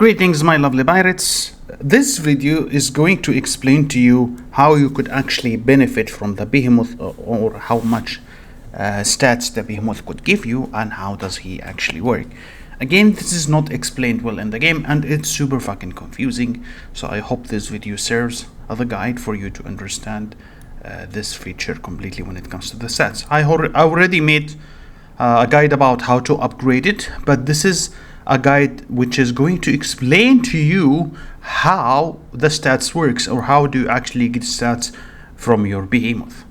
Greetings, my lovely pirates. This video is going to explain to you how you could actually benefit from the behemoth, or how much stats the behemoth could give you, and how does he actually work. Again, this is not explained well in the game and it's super fucking confusing, so I hope this video serves as a guide for you to understand this feature completely when it comes to the stats. I already made a guide about how to upgrade it, but this is a guide which is going to explain to you how the stats works, or how do you actually get stats from your behemoth.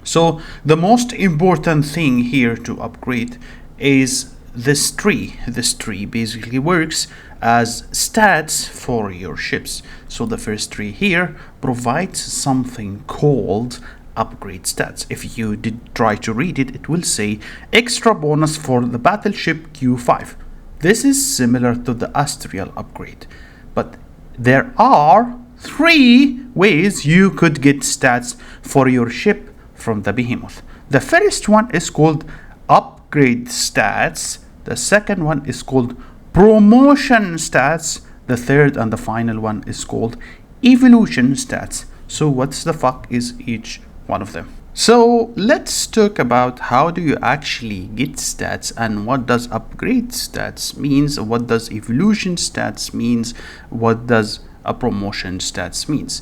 So the most important thing here to upgrade is this tree. This tree basically works as stats for your ships. So the first tree here provides something called upgrade stats. If you did try to read it, it will say extra bonus for the battleship Q5. This is similar to the Astral upgrade, but there are 3 ways you could get stats for your ship from the behemoth. The first one is called upgrade stats. The second one is called promotion stats. The third and the final one is called evolution stats. So what's the fuck is each one of them? So let's talk about how do you actually get stats, and what does upgrade stats means, what does evolution stats means, what does a promotion stats means.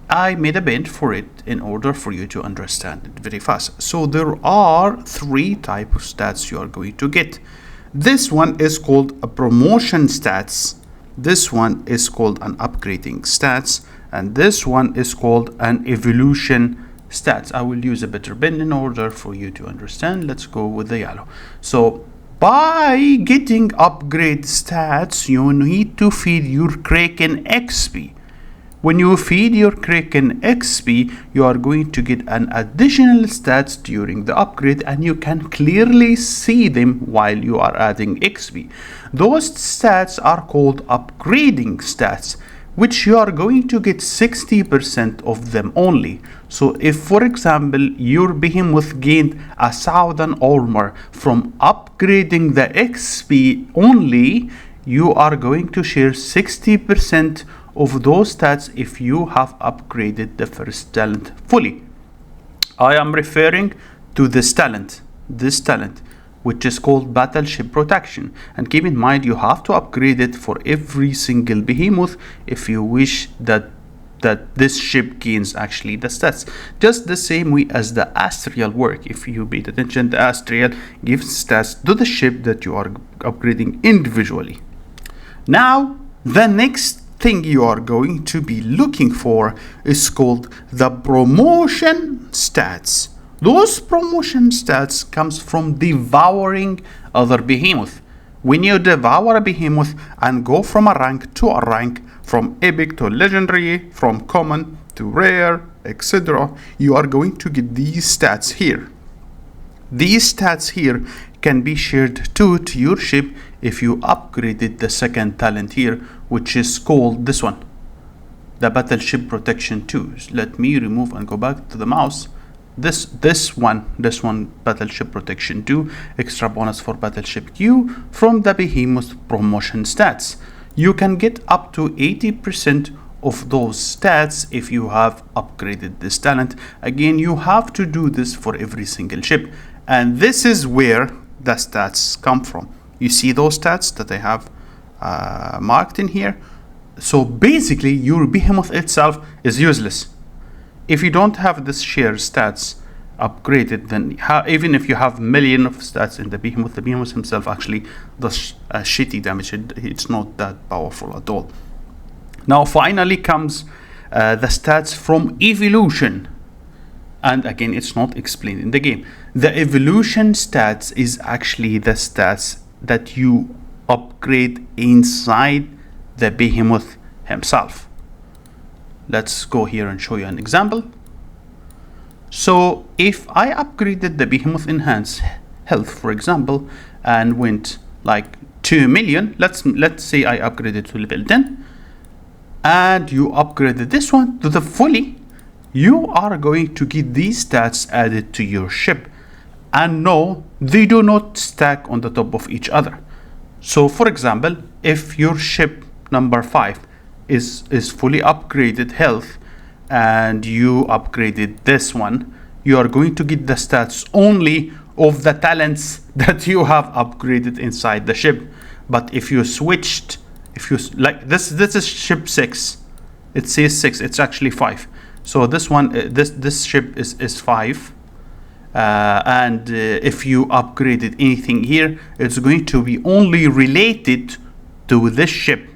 I made a bend for it in order for you to understand it very fast. So there are 3 types of stats you are going to get. This one is called a promotion stats, this one is called an upgrading stats, and this one is called an evolution stats. I will use a better pen in order for you to understand. Let's go with the yellow. So by getting upgrade stats, you need to feed your Kraken XP. When you feed your Kraken XP, you are going to get an additional stats during the upgrade, and you can clearly see them while you are adding XP. Those stats are called upgrading stats, which you are going to get 60% of them only. So if, for example, your behemoth gained 1,000 armor from upgrading the XP only, you are going to share 60% of those stats if you have upgraded the first talent fully. I am referring to this talent, which is called battleship protection, and keep in mind you have to upgrade it for every single behemoth if you wish that this ship gains actually the stats. Just the same way as the Astral work. If you paid attention, the Astral gives stats to the ship that you are upgrading individually. Now the next thing you are going to be looking for is called the promotion stats. Those promotion stats comes from devouring other behemoth. When you devour a behemoth and go from a rank to a rank, from epic to legendary, from common to rare, etc., you are going to get these stats here. These stats here can be shared to your ship if you upgraded the second talent here, which is called this one, the battleship protection 2. Let me remove and go back to the mouse. This one, battleship protection 2, extra bonus for battleship Q from the behemoth promotion stats. You can get up to 80% of those stats if you have upgraded this talent. Again, you have to do this for every single ship, and this is where the stats come from. You see those stats that I have marked in here? So basically your behemoth itself is useless. If you don't have this share stats upgraded, then even if you have million of stats in the behemoth himself actually does shitty damage. It's not that powerful at all. Now finally comes the stats from evolution, and again it's not explained in the game. The evolution stats is actually the stats that you upgrade inside the behemoth himself. Let's go here and show you an example. So if I upgraded the behemoth enhanced health, for example, and went like 2 million, let's say I upgraded to level 10, and you upgraded this one to the fully, you are going to get these stats added to your ship. And no, they do not stack on the top of each other. So for example, if your ship number 5 is fully upgraded health, and you upgraded this one, you are going to get the stats only of the talents that you have upgraded inside the ship. But if you switched, if you like this is ship 6, it says 6, it's actually 5. So this one, this ship is 5, and if you upgraded anything here, it's going to be only related to this ship.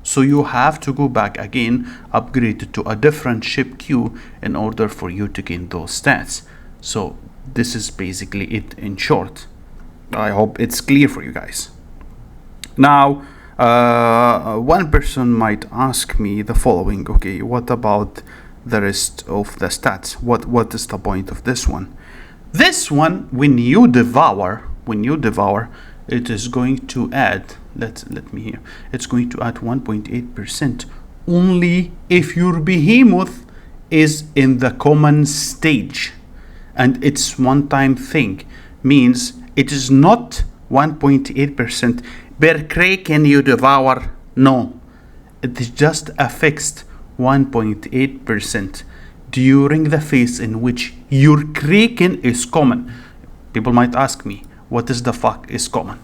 So you have to go back again, upgrade it to a different ship queue in order for you to gain those stats. So this is basically it in short. I hope it's clear for you guys. Now, one person might ask me the following: okay, what about the rest of the stats? What is the point of this one? This one, when you devour, it is going to add, let me hear, it's going to add 1.8% only if your behemoth is in the common stage, and it's one-time thing, means it is not 1.8% per kraken you devour. No, it is just a fixed 1.8% during the phase in which your kraken is common. People might ask me, what is the fuck is common?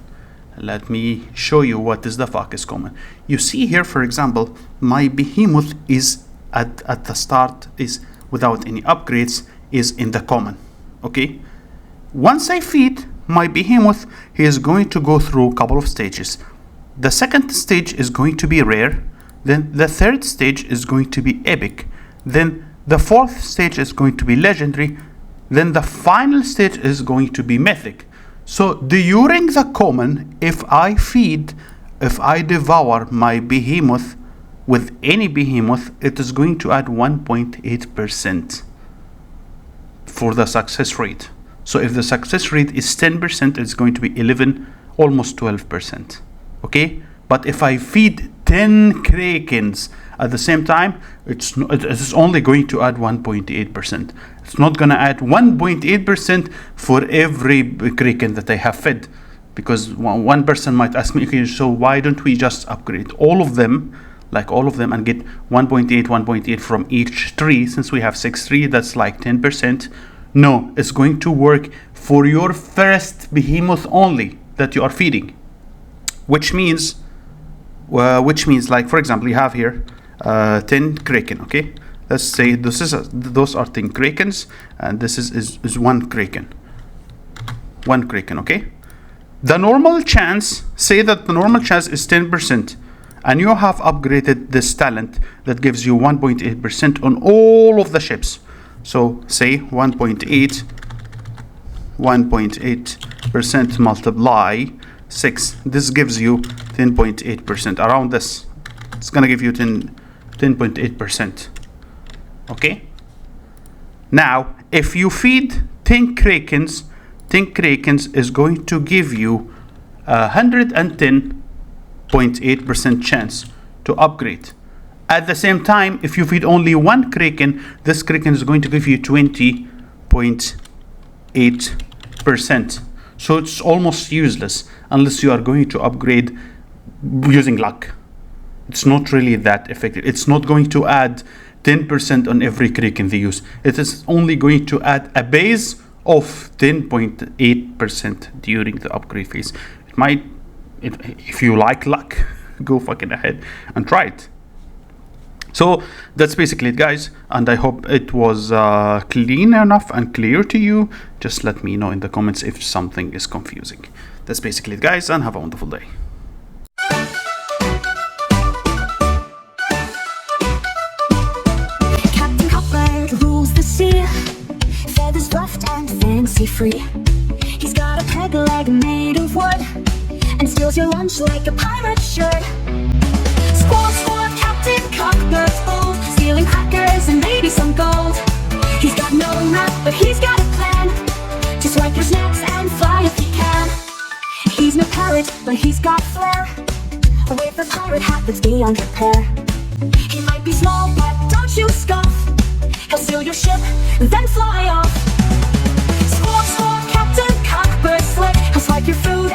Let me show you what is the fuck is common. You see here, for example, my behemoth is at the start, is without any upgrades, is in the common. Okay, once I feed my behemoth, he is going to go through a couple of stages. The second stage is going to be rare, then the third stage is going to be epic, then the fourth stage is going to be legendary, then the final stage is going to be mythic. So during the common, if I devour my behemoth with any behemoth, it is going to add 1.8% for the success rate. So if the success rate is 10%, it's going to be 11, almost 12%. Okay, but if I feed 10 krakens at the same time, it is only going to add 1.8%. It's not going to add 1.8% for every kraken that I have fed, because one person might ask me, okay, so why don't we just upgrade all of them, and get 1.8 from each tree? Since we have 6 trees, that's like 10%. No, it's going to work for your first behemoth only that you are feeding, which means like, for example, you have here 10 kraken. Okay, let's say those are 10 krakens, and this is one kraken. Okay, the normal chance, say that the normal chance is 10%, and you have upgraded this talent that gives you 1.8% on all of the ships. So say 1.8% multiply 6, this gives you 10.8%. Around this, it's gonna give you 10.8%. Okay, now if you feed 10 krakens, 10 krakens is going to give you 110.8% chance to upgrade. At the same time, if you feed only one kraken, this kraken is going to give you 20.8%. So it's almost useless unless you are going to upgrade using luck. It's not really that effective. It's not going to add 10% on every kraken they use. It is only going to add a base of 10.8% during the upgrade phase. It might, if you like luck, go fucking ahead and try it. So that's basically it, guys, and I hope it was clean enough and clear to you. Just let me know in the comments if something is confusing. That's basically it, guys, and have a wonderful day. Captain Copper rules the sea, feathers fluffed and fancy free. He's got a peg leg made of wood, and steals your lunch like a pirate should. Squawk, squawk, Captain Cockbird's bold, stealing crackers and maybe some gold. He's got no map, but he's got a plan to swipe your snacks and fly if he can. He's no parrot, but he's got flair, with a pirate hat that's beyond repair. He might be small, but don't you scoff. He'll steal your ship, then fly off. Squawk, squawk, Captain Cockbird's slick. He'll swipe your food